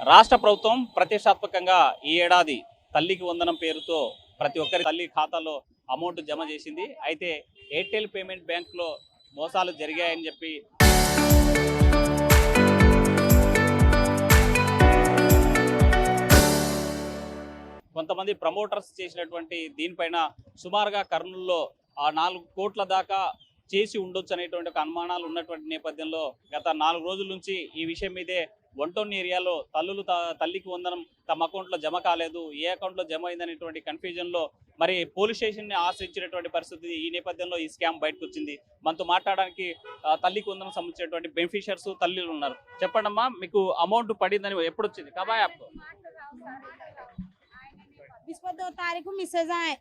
రాష్ట్ర ప్రభుత్వం ప్రతిష్టాత్మకంగా ఈ ఏడాది తల్లికి వందనం పేరుతో ప్రతి ఒక్కరి తల్లి ఖాతాలో అమౌంట్ జమ చేసింది. అయితే ఎయిర్టెల్ పేమెంట్ బ్యాంక్లో మోసాలు జరిగాయని చెప్పి కొంతమంది ప్రమోటర్స్ చేసినటువంటి దీనిపైన సుమారుగా కర్నూలులో 4 కోట్ల దాకా చేసి ఉండొచ్చు అనేటువంటి ఒక అనుమానాలు ఉన్నటువంటి నేపథ్యంలో గత 4 రోజుల నుంచి ఈ విషయం మీదే వంటోన్ ఏరియాలో తల్లికి వందనం తమ అకౌంట్లో జమ కాలేదు, ఏ అకౌంట్లో జమ అయిందనేటువంటి కన్ఫ్యూజన్లో మరి పోలీస్ స్టేషన్ని ఆశ్రయించినటువంటి పరిస్థితి. ఈ నేపథ్యంలో ఈ స్కామ్ బయటకు వచ్చింది. మనతో మాట్లాడడానికి తల్లికి వందనం సంబంధించినటువంటి బెనిఫిషియర్స్ తల్లిలు ఉన్నారు. చెప్పండమ్మా, మీకు అమౌంట్ పడిందని ఎప్పుడు వచ్చింది? కబాయ్ యాప్ 2 तारीख को मैसेज आए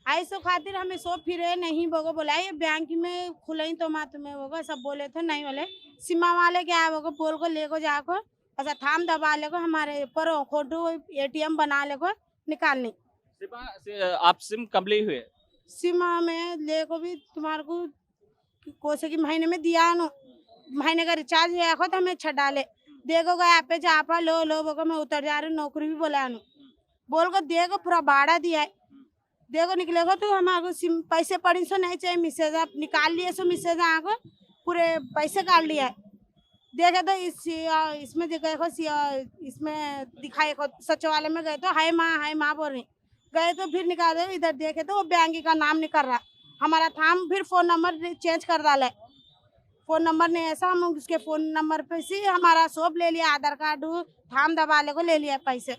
ऐसो खातिर हमें सो फिरे नहीं बोगो बोला ये बैंक में खुलई तो माँ तुम्हें होगा सब बोले थे नहीं बोले सीमा वाले क्या होगा बोल को ले को जाको ऐसा थाम दबा ले को हमारे पर फोटो एटीएम बना ले को निकालने आप सिम कंप्लीट हुए सीमा में ले को भी तुम्हारे को कोसे की महीने में दिया नो महीने का रिचार्ज हुआ तो हमें छड़ा ले देखो गया पे जापा लो बोको मैं उतर जा रही नौकरी भी बोला नो बोल को देखो पूरा भाड़ा दिया है देखो निकलेगा तो हमारे सिम पैसे पड़ी सो नहीं चाहिए मैसेज आप निकाल लिए सो मैसेज आको पूरे पैसे काट लिया है देखे तो इसमें देखो इसमें दिखाए सचिवालय में गए तो हाय माँ बोल रही गए तो फिर निकाले इधर देखे तो वो बैंक का नाम नहीं कर रहा हमारा था हम फिर फ़ोन नंबर चेंज कर डाला फ़ोन नंबर नहीं ऐसा हम उसके फ़ोन नंबर पे से हमारा सब ले लिया आधार कार्ड थाम दबाले को ले लिया पैसे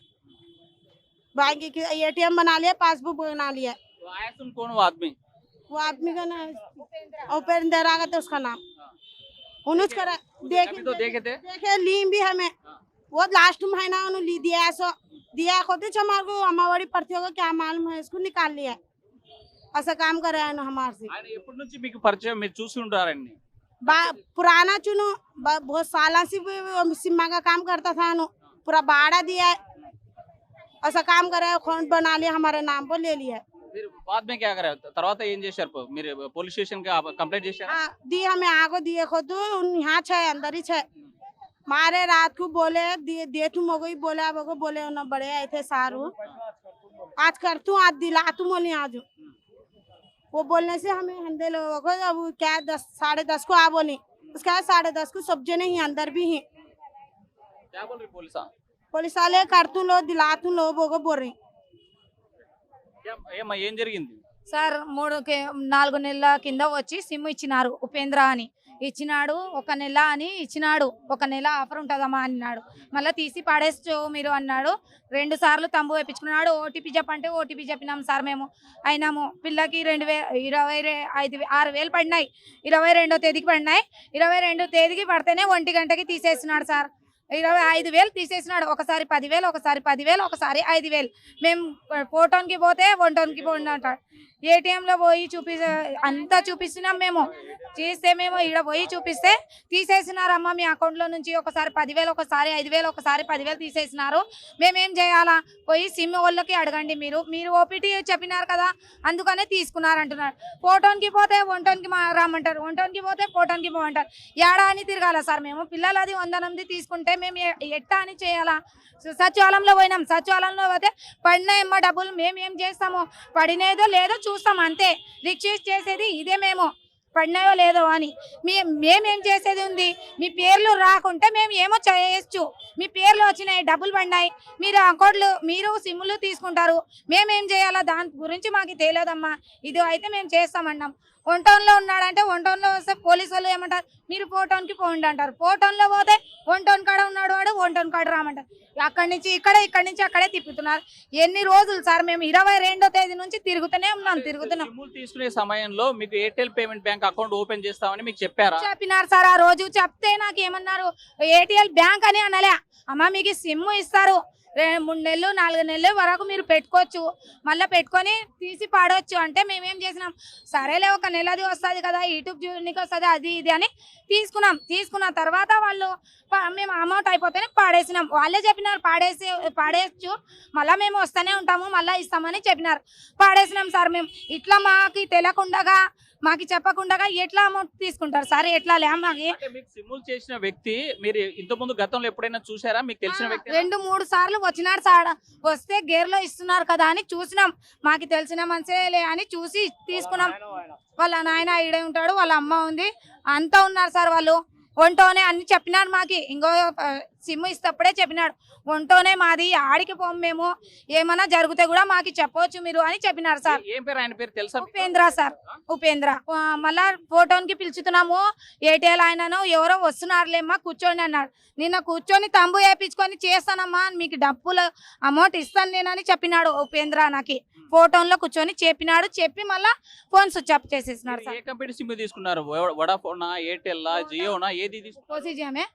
बैंक की एटीएम बना लिया पासबुक बना लिया। तो आया तुम कौन वो आदमी का नाम उपेंद्र आ था उसका नाम उन्होंने करा देखे ली भी हमें वो लास्ट महीना उन्होंने ली दिया सो दिया खोते हमारे को अम्मावाड़ी पड़ती होगा क्या मालूम है इसको निकाल लिया ऐसा काम कर रहा है ना हमारे से पुराना चुनो बहुत साल से सिम्मा का काम करता था नो पूरा भाड़ा दिया है ऐसा काम करे अकाउंट बना लिया हमारे नाम पर ले लिया फिर बाद में क्या करे తర్వాత ఏం చేశారు మీరు పోలీస్ స్టేషన్ కి కంప్లైంట్ చేశారా दी हमें आगो दिए खो तो यहाँ छे अंदर ही छे मारे रात को बोले दे तुम हो बोला बगो बोले ना बड़े आए थे सारू आज कर तू आज दिला तुम बोली आज वो बोलने से हमें हंदे लोगों को अब क्या 10 साढ़े 10 को आ बोली उसका 10:30 को सब जने ही अंदर भी हैं क्या बोल रही పోలీస్ వాళ్ళే కడుతులో దిలాతులో బోగో బోర్రి ఏం జరిగింది సార్ 4 నెలల కింద వచ్చి సిమ్ ఇచ్చినారు ఉపేంద్ర అని ఇచ్చినాడు 1 నెల అని ఇచ్చినాడు 1 నెల ఆఫర్ ఉంటుందమ్మా అన్నాడు మళ్ళీ తీసి పడేస్తూ మీరు అన్నాడు 2 సార్లు తంబు వేయించుకున్నాడు ఓటీపీ చెప్పంటే ఓటీపీ చెప్పినాం సార్ మేము అయినాము పిల్లకి 6,000 పడినాయి 22వ తేదీకి పడినాయి 22వ తేదీకి పడితేనే 1 గంటకి తీసేసినాడు సార్ 25,000 తీసేసినాడు ఒకసారి 10,000 ఒకసారి 10,000 ఒకసారి 5,000 మేము ఫోటోన్కి పోతే వంటోన్కి పోండి అంటాడు ఏటీఎంలో పోయి అంతా చూపిస్తున్నాం మేము చేస్తే మేము ఇక్కడ పోయి చూపిస్తే తీసేసినారమ్మా మీ అకౌంట్లో నుంచి ఒకసారి 10,000 ఒకసారి 5,000 ఒకసారి 10,000 తీసేసినారు మేమేం చేయాలా పోయి సిమ్ వాళ్ళకి అడగండి మీరు ఓపీటీ చెప్పినారు కదా అందుకనే తీసుకున్నారు అంటున్నారు ఫోటోన్కి పోతే వంటోన్కి రమ్మంటారు వంటోన్కి పోతే ఫోటోన్కి పోమంటారు ఏడా అని తిరగాల సార్ మేము పిల్లలది 108 తీసుకుంటే మేము ఎట్టా అని చేయాలా సచివాలయంలో పోయినాం సచివాలయంలో పోతే పడినాయమ్మా డబ్బులు మేమేం చేస్తాము పడినేదో లేదో చూస్తాం అంతే రిక్వెస్ట్ చేసేది ఇదే మేము పడినాయో లేదో అని మేమేం చేసేది ఉంది మీ పేర్లు రాకుంటే మేము ఏమో చేయొచ్చు మీ పేర్లు వచ్చినాయి డబ్బులు పడినాయి మీరు అకౌంట్లు మీరు సిమ్లు తీసుకుంటారు మేమేం చేయాలా దాని గురించి మాకు తెలియదమ్మా ఇది అయితే మేము చేస్తామన్నాం వంటోన్లో ఉన్నాడంటే వంటోన్లో వస్తే పోలీసు వాళ్ళు ఏమంటారు మీరు ఫోటోన్కి పోండి అంటారు ఫోటోన్లో పోతే వంటోన్ కాడ ఉన్నాడు వాడు వంటోన్ కాడ రామంటారు అక్కడి నుంచి ఇక్కడి నుంచి అక్కడే తిప్పుతున్నారు ఎన్ని రోజులు సార్ మేము 22వ తేదీ నుంచి తిరుగుతూనే ఉన్నాం తీసుకునే సమయంలో మీకు Airtel payment bank account open చేస్తామని మీకు చెప్పినారు సార్ ఆ రోజు చెప్తే నాకు ఏమన్నారు ఏటీఎల్ బ్యాంక్ అని అనలే అమ్మ మీకు సిమ్ ఇస్తారు 3 నెలలు 4 నెలల వరకు మీరు పెట్టుకోవచ్చు, మళ్ళీ పెట్టుకొని తీసి పాడవచ్చు అంటే మేమేం చేసినాం, సరేలే ఒక నెలది వస్తుంది కదా యూట్యూబ్ చూడడానికి వస్తుంది అది ఇది అని తీసుకున్న తర్వాత వాళ్ళు మేము అమౌంట్ అయిపోతేనే పాడేసినాం. వాళ్ళే చెప్పినారు పాడేయచ్చు, మళ్ళీ మేము వస్తూనే ఉంటాము మళ్ళీ ఇస్తామని చెప్పినారు. పాడేసినాం సార్. మేము ఇట్లా మాకు చెప్పకుండా ఎట్లా అమౌంట్ తీసుకుంటారు సార్? ఎట్లా మాకు మీకు సిమ్ములు చేసిన వ్యక్తి మీరు ఇంతకుముందు గతంలో ఎప్పుడైనా చూసారా? మీకు తెలిసిన వ్యక్తి 2-3 సార్లు వచ్చినాడు సార్. వస్తే గేర్లో ఇస్తున్నారు కదా అని చూసినాం, మాకు తెలిసిన మనిషిలే అని చూసి తీసుకున్నాం. వాళ్ళ నాయన ఈడే ఉంటాడు, వాళ్ళ అమ్మ ఉంది, అంతా ఉన్నారు సార్. వాళ్ళు ఒంటోనే అన్ని చెప్పినారు మాకి. ఇంకో సిమ్ ఇస్తప్పుడే చెప్పినాడు, ఒంటోనే మాది, ఆడికి పోము మేము, ఏమన్నా జరిగితే కూడా మాకు చెప్పవచ్చు మీరు అని చెప్పినారు సార్. ఏం పేరు ఆయన పేరు తెలుసా? ఉపేంద్ర సార్, ఉపేంద్ర. మళ్ళా ఫోటోకి పిలుచుతున్నాము, ఏటీఎల్ ఆయనను ఎవరో వస్తున్నారులేమ్మా కూర్చోండి అన్నాడు. నిన్న కూర్చొని తంబు వేయించుకొని చేస్తానమ్మా, మీకు డబ్బులు అమౌంట్ ఇస్తాను నేనని చెప్పినాడు ఉపేంద్ర. నాకు ఫోటోలో కూర్చొని చెప్పినాడు, చెప్పి మళ్ళా ఫోన్ స్విచ్ ఆఫ్ చేసేసినాడు సార్. ఏ కంపెనీ సిమ్ తీసుకున్నారు? వడాఫోనా, ఎయిర్టెల్, జియోనా, ఏది తీసుకున్నారు? कोसी में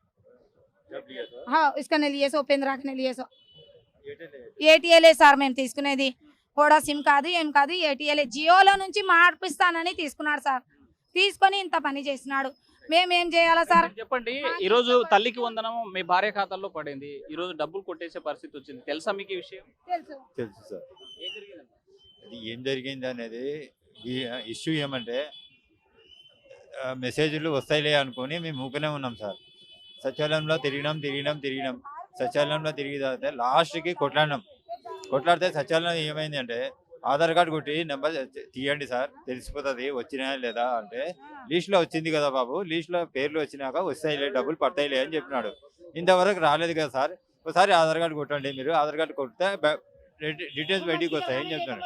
हाँ इसका ने लिए सो उपेंद्र के लिए सो ఏటీఎల్ సార్ మేము తీసుకునేది. కూడా సిమ్ కాదు ఏం కాదు, ఏటీఎల్. జియోలో నుంచి మార్పిస్తానని తీసుకున్నాడు సార్. తీసుకొని ఇంత పని చేసినాడు. మేమేం చేయాలా సార్? చెప్పండి. ఈ రోజు తల్లికి వందనం మీ భార్య ఖాతాలో పడింది, ఈ రోజు డబ్బులు కొట్టేసే పరిస్థితి వచ్చింది, తెలుసా మీకు ఈ విషయం? తెలుసు సార్. అది ఏం జరిగింది అనేది ఇష్యూ ఏమంటే మెసేజ్లు వస్తాయిలే అనుకొని మేము ఊకనే ఉన్నాం సార్. సచివాలయంలో తిరిగినాం. సచివాలయంలో తిరిగి తర్వాత లాస్ట్కి కొట్లాడితే సచివాలయం ఏమైంది అంటే ఆధార్ కార్డు కొట్టి నెంబర్ తీయండి సార్ తెలిసిపోతుంది వచ్చినాయా లేదా అంటే, లిస్టులో వచ్చింది కదా బాబు, లిస్టులో పేర్లు వచ్చినాక వస్తాయిలే డబ్బులు పడతాయిలే అని చెప్పినాడు. ఇంతవరకు రాలేదు కదా సార్, ఒకసారి ఆధార్ కార్డు కొట్టండి, మీరు ఆధార్ కార్డు కొడితే డీటెయిల్స్ బయటికి వస్తాయని చెప్తున్నాడు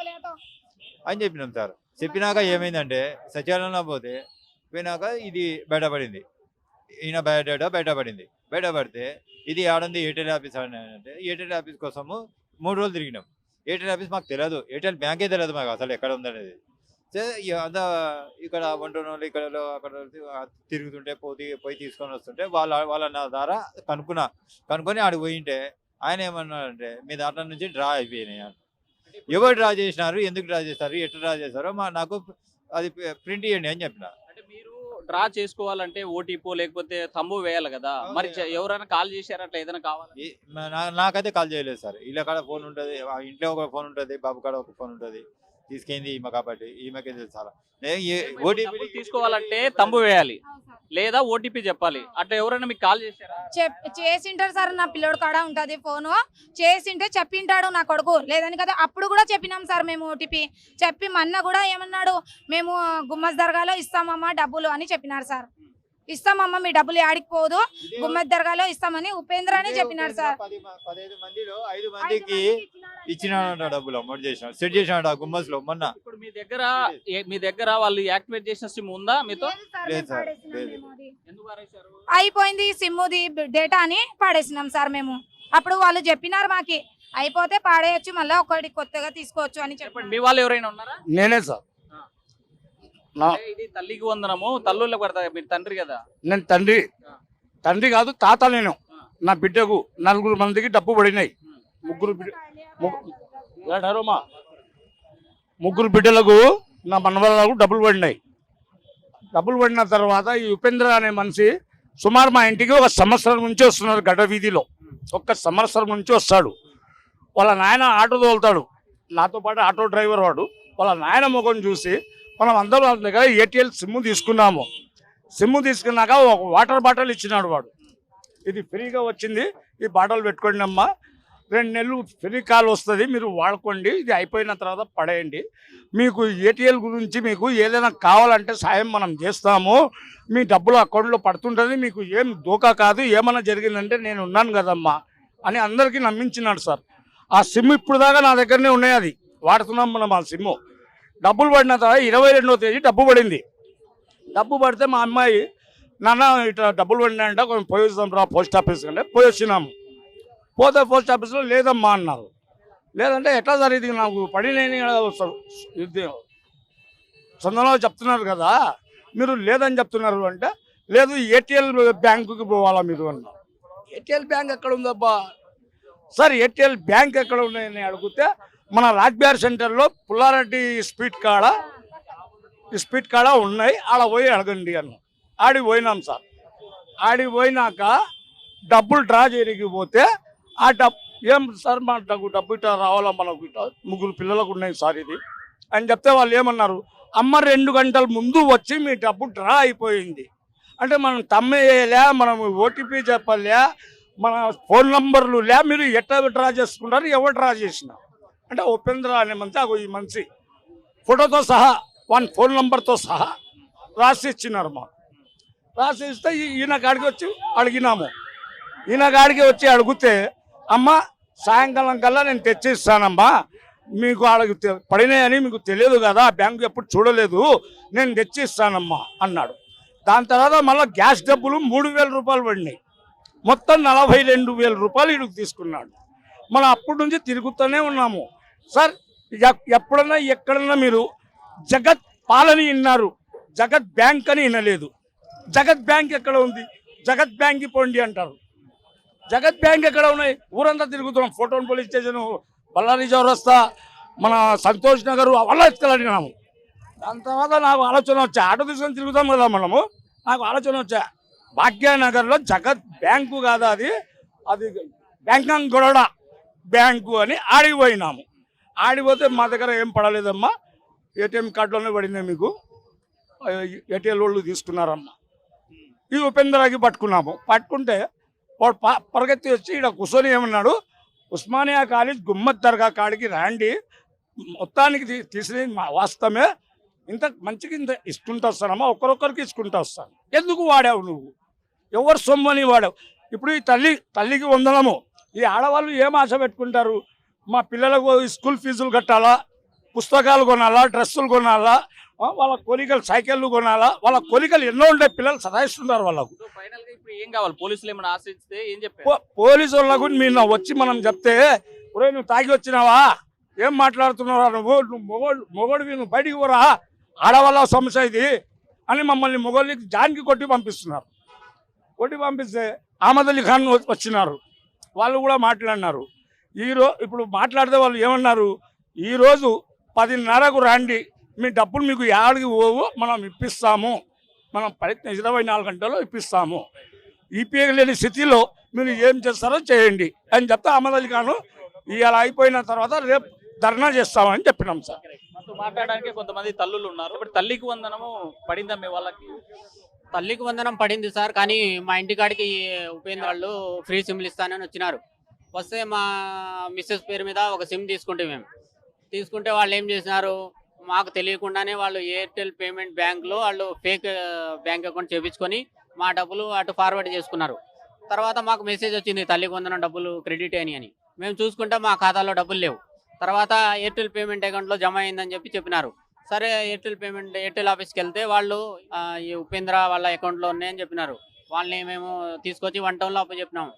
అని చెప్పినాం సార్. చెప్పినాక ఏమైందంటే సచివాలయంలో పోయినాక ఇది బయటపడింది, ఈయన బయోడేటా బయటపడితే ఇది ఆడంది ఎయిర్టెల్ ఆఫీస్ అంటే, ఎయిర్టెల్ ఆఫీస్ కోసము 3 రోజులు తిరిగినాం. ఎయిర్టెల్ ఆఫీస్ మాకు తెలియదు, ఎయిర్టెల్ బ్యాంకే తెలియదు మాకు అసలు ఎక్కడ ఉందనేది. అంతా ఇక్కడ వంటోళ్ళు ఇక్కడ అక్కడ తిరుగుతుంటే పోయి తీసుకొని వస్తుంటే వాళ్ళ నా ద్వారా కనుక్కొని ఆడికి పోయింటే ఆయన ఏమన్నాడంటే మీ దాంట్లో నుంచి డ్రా అయిపోయినాయి అని. ఎవరు డ్రా చేసినారు, ఎందుకు డ్రా చేస్తారు, ఎట్లా డ్రా చేస్తారో నాకు అది ప్రింట్ ఇవ్వండి అని చెప్పిన. అంటే మీరు డ్రా చేసుకోవాలంటే ఓటీపీ లేకపోతే తంబు వేయాలి కదా, మరి ఎవరైనా కాల్ చేశారా అట్లా ఏదైనా కావాలి? నాకైతే కాల్ చేయలేదు సార్. వీళ్ళ కాడ ఫోన్ ఉంటుంది, ఇంట్లో ఒక ఫోన్ ఉంటుంది, బాబు కాడ ఒక ఫోన్ ఉంటుంది, తీసుకెళ్ళింది ఈమె కాబట్టి ఈమెకే తెలుసు సార్. ఓటీపీ తీసుకోవాలంటే తంబు వేయాలి లేదా ఓటీపీ చెప్పాలి, అట్లా ఎవరైనా మీకు కాల్ చేశారా? చేసింటారు సార్, నా పిల్లోడు కాడ ఉంటది ఫోను, చేసింటే చెప్పింటాడు నా కొడుకు, లేదని కదా అప్పుడు కూడా చెప్పినాం సార్ మేము ఓటీపీ చెప్పి. మొన్న కూడా ఏమన్నాడు, మేము గుమ్మస్ దర్గాలో ఇస్తామమ్మా డబ్బులు అని చెప్పినారు సార్. ఇస్తామమ్మా మీ డబ్బులు ఆడికి పోదు, గుమ్మస్ దర్గాలో ఇస్తామని ఉపేంద్ర అని చెప్పినారు సార్. 15 మందిలో 5 మందికి ఇచ్చినాడు డబ్బులు, అమౌంట్ చేసినాడు, సెట్ చేసినాడు గుమ్మస్ లో మొన్న. ఇప్పుడు మీ దగ్గర వాళ్ళు యాక్టివేట్ చేసిన సిమ్ ఉందా మీతో? లేదు సార్, ఎందుకు పారేశారు? అయిపోయింది సిమ్ముది డేటా అని పాడేసినాం సార్ మేము. అప్పుడు వాళ్ళు చెప్పినారు మాకి అయిపోతే పాడేయచ్చు, మళ్ళీ ఒకటి కొత్తగా తీసుకోవచ్చు అని చెప్పండి. మీ వాళ్ళు ఎవరైనా ఉన్నారా? నేనే సార్. ఇది తల్లికి వందనము, తల్లుళ్ళ పడతా, మీరు తండ్రి కదా? నేను తండ్రి కాదు తాత. నేను నా బిడ్డకు 4 మందికి డబ్బు పడినాయి. ముగ్గురు బిడ్డలకు నా మనవలకు డబ్బులు పడినాయి. డబ్బులు పడిన తర్వాత ఈ ఉపేంద్ర అనే మనిషి సుమారు మా ఇంటికి 1 సంవత్సరం నుంచి వస్తున్నారు. గడ్డ వీధిలో 1 సంవత్సరం నుంచి వస్తాడు. వాళ్ళ నాయన ఆటో తోలుతాడు, నాతో పాటు ఆటో డ్రైవర్ వాడు. వాళ్ళ నాయన ముఖం చూసి మనం అందరం వాళ్ళ దగ్గర ఏటీఎల్ సిమ్ తీసుకున్నాము. సిమ్ తీసుకున్నాక ఒక వాటర్ బాటిల్ ఇచ్చినాడు వాడు. ఇది ఫ్రీగా వచ్చింది, ఈ బాటిల్ పెట్టుకోండి అమ్మా, 2 నెలలు ఫ్రీ కాల్ వస్తుంది, మీరు వాడుకోండి, ఇది అయిపోయిన తర్వాత పడేయండి. మీకు ఏటీఎల్ గురించి మీకు ఏదైనా కావాలంటే సాయం మనం చేస్తాము, మీ డబ్బులు అకౌంట్లో పడుతుంటుంది, మీకు ఏం దోకా కాదు, ఏమైనా జరిగిందంటే నేను ఉన్నాను కదమ్మా అని అందరికీ నమ్మించినాడు సార్. ఆ సిమ్ ఇప్పుడు దాకా నా దగ్గరనే ఉన్నాయి, అది వాడుతున్నాం మనం. ఆ సిమ్ డబ్బులు పడిన తర్వాత 22వ తేదీ డబ్బు పడింది. డబ్బు పడితే మా అమ్మాయి నాన్న ఇట్లా డబ్బులు పడినాయంట, కొంచెం పోయి వస్తాం రా పోస్ట్ ఆఫీస్ కంటే పోయి వచ్చినాము. పోతే పోస్ట్ ఆఫీస్లో లేదమ్మా అన్నారు. లేదంటే ఎట్లా జరిగింది, నాకు పడినని ఇది సందర్భంలో చెప్తున్నారు కదా, మీరు లేదని చెప్తున్నారు అంటే, లేదు ఏటీఎల్ బ్యాంకుకి పోవాలా మీరు అన్నారు. ఏటీఎల్ బ్యాంక్ ఎక్కడ ఉందబ్బా, సార్ ఎయిర్టెల్ బ్యాంక్ ఎక్కడ ఉన్నాయని అడిగితే మన రాజ్బిహార్ సెంటర్లో పుల్లారెడ్డి స్పీడ్ కాడ ఉన్నాయి, ఆడ పోయి అడగండి అన్న. ఆడికి పోయినాం సార్. ఆడికి పోయినాక డబ్బులు డ్రా చేయకపోతే ఆ ఏం సార్ మా డబ్బు ఇట్లా రావాలా, మనకు ఇట్లా 3 పిల్లలకు ఉన్నాయి సార్ ఇది అని చెప్తే వాళ్ళు ఏమన్నారు, అమ్మ 2 గంటల ముందు వచ్చి మీ డబ్బు డ్రా అయిపోయింది అంటే మనం తమ్మేయలే, మనం ఓటీపీ చెప్పలే, మన ఫోన్ నంబర్లు లే, మీరు ఎట్లా డ్రా చేసుకున్నారు, ఎవరు డ్రా చేసిన అంటే ఉపేంద్ర అనే ఈ మనిషి ఫోటోతో సహా వన్ ఫోన్ నంబర్తో సహా రాసి ఇచ్చినారు మాకు. రాసి ఇస్తే ఈయన కాడికి వచ్చి అడిగినాము. ఈయన కాడికి వచ్చి అడిగితే అమ్మ సాయంకాలం కల్లా నేను తెచ్చి ఇస్తానమ్మా, మీకు వాళ్ళకి పడినాయని మీకు తెలియదు కదా, బ్యాంకు ఎప్పుడు చూడలేదు, నేను తెచ్చి ఇస్తానమ్మా అన్నాడు. దాని తర్వాత మళ్ళీ గ్యాస్ డబ్బులు 3,000 రూపాయలు పడినాయి. మొత్తం 42,000 రూపాయలు వీడికి తీసుకున్నాడు. మనం అప్పటి నుంచి తిరుగుతూనే ఉన్నాము సార్. ఎప్పుడన్నా ఎక్కడన్నా మీరు జగత్ పాలని విన్నారు, జగత్ బ్యాంక్ అని వినలేదు. జగత్ బ్యాంక్ ఎక్కడ ఉంది, జగత్ బ్యాంక్కి పోండి అంటారు. జగత్ బ్యాంక్ ఎక్కడ ఉన్నాయి, ఊరంతా తిరుగుతున్నాం. ఫోటోన్ పోలీస్ స్టేషన్, బళ్ళారి చౌరస్తా, మన సంతోష్ నగర్ అవల్ల ఎత్తుకెళ్ళినాము. దాని తర్వాత నాకు ఆలోచన వచ్చా, ఆటో తీసుకొని తిరుగుతాం కదా మనము, నాకు ఆలోచన వచ్చా భాగ్యనగర్లో జగత్ బ్యాంకు కాదా అది బ్యాంక్ ఆఫ్ బరోడా బ్యాంకు అని ఆడిపోయినాము. ఆడిపోతే మా దగ్గర ఏం పడలేదమ్మా, ఏటీఎం కార్డులోనే పడిందే మీకు, ఏటీఎల్ వాళ్ళు తీసుకున్నారమ్మా. ఈ ఉపేంద్రకి పట్టుకున్నాము. పట్టుకుంటే వాడు పరిగెత్తి వచ్చి ఇక్కడ కూర్చొని ఏమన్నాడు, ఉస్మానియా కాలేజ్ గుమ్మత్ దర్గా కాడికి రాండి, మొత్తానికి తీసి వాస్తవమే, ఇంత మంచిగా ఇంత ఇస్తుంటూ వస్తానమ్మా, ఒక్కరొక్కరికి ఇచ్చుకుంటూ వస్తాను. ఎందుకు వాడావు నువ్వు, ఎవరు సొమ్మని వాడావు? ఇప్పుడు ఈ తల్లికి వందనము. ఈ ఆడవాళ్ళు ఏం ఆశ పెట్టుకుంటారు, మా పిల్లలకు స్కూల్ ఫీజులు కట్టాలా, పుస్తకాలు కొనాలా, డ్రెస్సులు కొనాలా, వాళ్ళ కోరికలు సైకిళ్ళు కొనాలా, వాళ్ళ కోరికలు ఎన్నో ఉండే పిల్లలు సదాయిస్తున్నారు వాళ్ళకు. ఇప్పుడు ఏం కావాలి, పోలీసులు ఏమైనా ఆశ్రయిస్తే ఏం చెప్పారు? పోలీసు వాళ్ళకు మీరు వచ్చి మనం చెప్తే, ఒరే నువ్వు తాగి వచ్చినావా, ఏం మాట్లాడుతున్నావా, నువ్వు మొగోడివి, నువ్వు బయటికి పోరా, ఆడవాళ్ళ సమస్య ఇది అని మమ్మల్ని మొగోళ్ళకి జాన్కి కొట్టి పంపిస్తున్నారు. కొట్టి పంపిస్తే అహ్మద్ అలీ ఖాన్ వచ్చినారు, వాళ్ళు కూడా మాట్లాడినారు. ఇప్పుడు మాట్లాడితే వాళ్ళు ఏమన్నారు, ఈరోజు 10:30కు రండి, మీ డబ్బులు మీకు ఏడికి పోవు, మనం ఇప్పిస్తాము, మనం 24 గంటల్లో ఇప్పిస్తాము, ఇప్పించలేని స్థితిలో మీరు ఏం చేస్తారో చేయండి అని చెప్తే అహ్మద్ అలీ ఖాన్ ఇలా అయిపోయిన తర్వాత రేపు ధర్నా చేస్తామని చెప్పినాం సార్. మనతో మాట్లాడడానికి కొంతమంది తల్లులు ఉన్నారు. ఇప్పుడు తల్లికి వందనము పడిందా మీ వాళ్ళకి? తల్లికి వందనం పడింది సార్, కానీ మా ఇంటికాడికి ఉపేంద్ర వాళ్ళు ఫ్రీ సిమ్లు ఇస్తానని వచ్చినారు. వస్తే మా మిస్సెస్ పేరు మీద ఒక సిమ్ తీసుకుంటే తీసుకుంటే వాళ్ళు ఏం చేసినారు, మాకు తెలియకుండానే వాళ్ళు ఎయిర్టెల్ పేమెంట్ బ్యాంక్లో వాళ్ళు ఫేక్ బ్యాంక్ అకౌంట్ చేపించుకొని మా డబ్బులు అటు ఫార్వర్డ్ చేసుకున్నారు. తర్వాత మాకు మెసేజ్ వచ్చింది తల్లికి వందనం డబ్బులు క్రెడిట్ అని. మేము చూసుకుంటే మా ఖాతాలో డబ్బులు లేవు. తర్వాత ఎయిర్టెల్ పేమెంట్ అకౌంట్లో జమ అయిందని చెప్పినారు. సరే ఎయిర్టెల్ ఆఫీస్కి వెళ్తే వాళ్ళు ఈ ఉపేంద్ర వాళ్ళ అకౌంట్లో ఉన్నాయని చెప్పినారు. వాళ్ళని మేము తీసుకొచ్చి 1 టౌన్లో అప్పచెప్పినాము.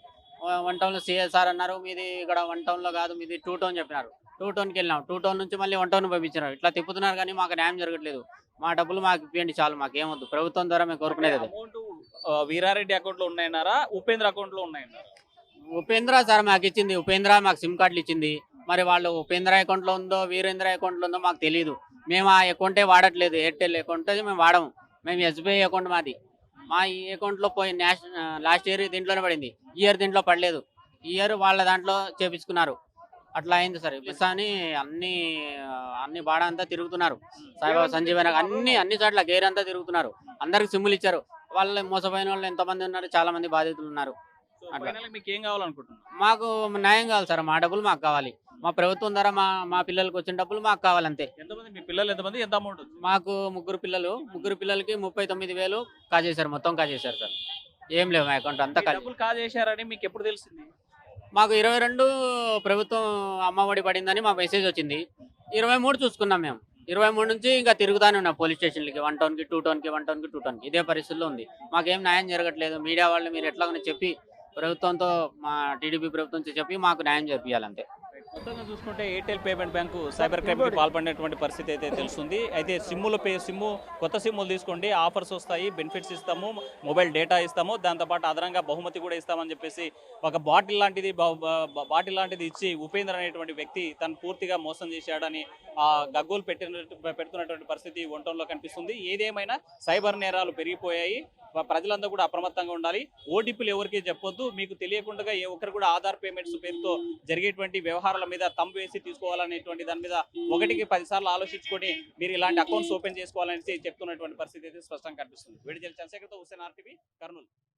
1 టౌన్లో సిఎస్ఆర్ అన్నారు, మీది ఇక్కడ 1 టౌన్లో కాదు, మీది 2 టౌన్ చెప్పినారు. 2 టౌన్కి వెళ్ళినాం. 2 టౌన్ నుంచి మళ్ళీ 1 టౌన్ పంపించినారు. ఇట్లా తిప్పుతున్నారు కానీ మాకు న్యాయం జరగట్లేదు. మా డబ్బులు మాకు ఇప్పియండి చాలు, మాకు ఏమొద్దు. ప్రభుత్వం ద్వారా మేము కోరుకునేది అదే. అమౌంట్ వీరారెడ్డి అకౌంట్లో ఉన్నాయన్నారా, ఉపేంద్ర అకౌంట్లో ఉన్నాయన్నారా? ఉపేంద్ర సార్ మాకు ఇచ్చింది, ఉపేంద్ర మాకు సిమ్ కార్డులు ఇచ్చింది. మరి వాళ్ళు ఉపేంద్ర అకౌంట్లో ఉందో వీరేంద్ర అకౌంట్లో ఉందో మాకు తెలియదు. మేము ఆ అకౌంటే వాడట్లేదు, ఎయిర్టెల్ అకౌంట్ మేము వాడము. మేము ఎస్బీఐ అకౌంట్ మాది. మా ఈ అకౌంట్లో పోయి లాస్ట్ ఇయర్ దీంట్లోనే పడింది, ఈ ఇయర్ దీంట్లో పడలేదు. ఈ ఇయర్ వాళ్ళ దాంట్లో చేపించుకున్నారు. అట్లా అయింది సార్. బస్ అని అన్ని బాడ అంతా తిరుగుతున్నారు. సాయిబాబా సంజీవన అన్ని చోట్ల గేర్ అంతా తిరుగుతున్నారు. అందరికి సిమ్ములు ఇచ్చారు. వాళ్ళు మోసపోయిన వాళ్ళు ఎంతమంది ఉన్నారు, చాలా మంది బాధితులు ఉన్నారు. మీకు ఏం కావాలనుకుంటున్నారు? మాకు న్యాయం కావాలి సార్, మా డబ్బులు మాకు కావాలి. మా ప్రభుత్వం ద్వారా మా పిల్లలకి వచ్చిన డబ్బులు మాకు కావాలంతే. ఎంతమంది మీ పిల్లలు, ఎంతమంది, ఎంత అమౌంట్? మాకు 3 పిల్లలు, 3 పిల్లలకి 39,000 కాజేశారు, మొత్తం కాజేశారు సార్. ఏం లేవు మా అకౌంట్ అంతా. డబ్బులు కాజేశారని మీకు ఎప్పుడు తెలిసింది? మాకు 22 ప్రభుత్వం అమ్మఒడి పడిందని మా మెసేజ్ వచ్చింది. 23 చూసుకున్నాం మేము. 23 నుంచి ఇంకా తిరుగుతానే ఉన్నాం పోలీస్ స్టేషన్లకి, 1 టౌన్కి 2 టౌన్కి, 1 టౌన్కి 2 టౌన్కి. ఇదే పరిస్థితుల్లో ఉంది. మాకేం న్యాయం జరగట్లేదు. మీడియా వాళ్ళు మీరు ఎట్లాగో చెప్పి ప్రభుత్వంతో, మా టీడీపీ ప్రభుత్వంతో చెప్పి మాకు న్యాయం జరిపించాలంతే. మొత్తంగా చూసుకుంటే Airtel payment bank cyber crime కి పాల్పడినటువంటి పరిస్థితి అయితే తెలుస్తుంది. అయితే సిమ్ము కొత్త సిమ్ములు తీసుకోండి, ఆఫర్స్ వస్తాయి, బెనిఫిట్స్ ఇస్తాము, మొబైల్ డేటా ఇస్తాము, దాంతోపాటు అదనంగా బహుమతి కూడా ఇస్తామని చెప్పేసి ఒక బాటిల్ లాంటిది ఇచ్చి ఉపేంద్ర అనేటువంటి వ్యక్తి తను పూర్తిగా మోసం చేశాడని గగ్గోలు పెడుతున్నటువంటి పరిస్థితి వంటంలో కనిపిస్తుంది. ఏదేమైనా సైబర్ నేరాలు పెరిగిపోయాయి. ప్రజలందరూ కూడా అప్రమత్తంగా ఉండాలి. ఓటీపీలు ఎవరికి చెప్పొద్దు. మీకు తెలియకుండా ఏ ఒక్కరు కూడా ఆధార్ పేమెంట్స్ పేరుతో జరిగేటువంటి వ్యవహారాల మీద తంబు వేసి తీసుకోవాలనేటువంటి దాని మీద 1కి 10 సార్లు ఆలోచించుకొని మీరు ఇలాంటి అకౌంట్స్ ఓపెన్ చేసుకోవాలని చెప్తున్నటువంటి పరిస్థితి అయితే స్పష్టంగా కనిపిస్తుంది. వేడి చంద్రశేఖర్తో హుస్సేన్ RTV, కర్నూలు.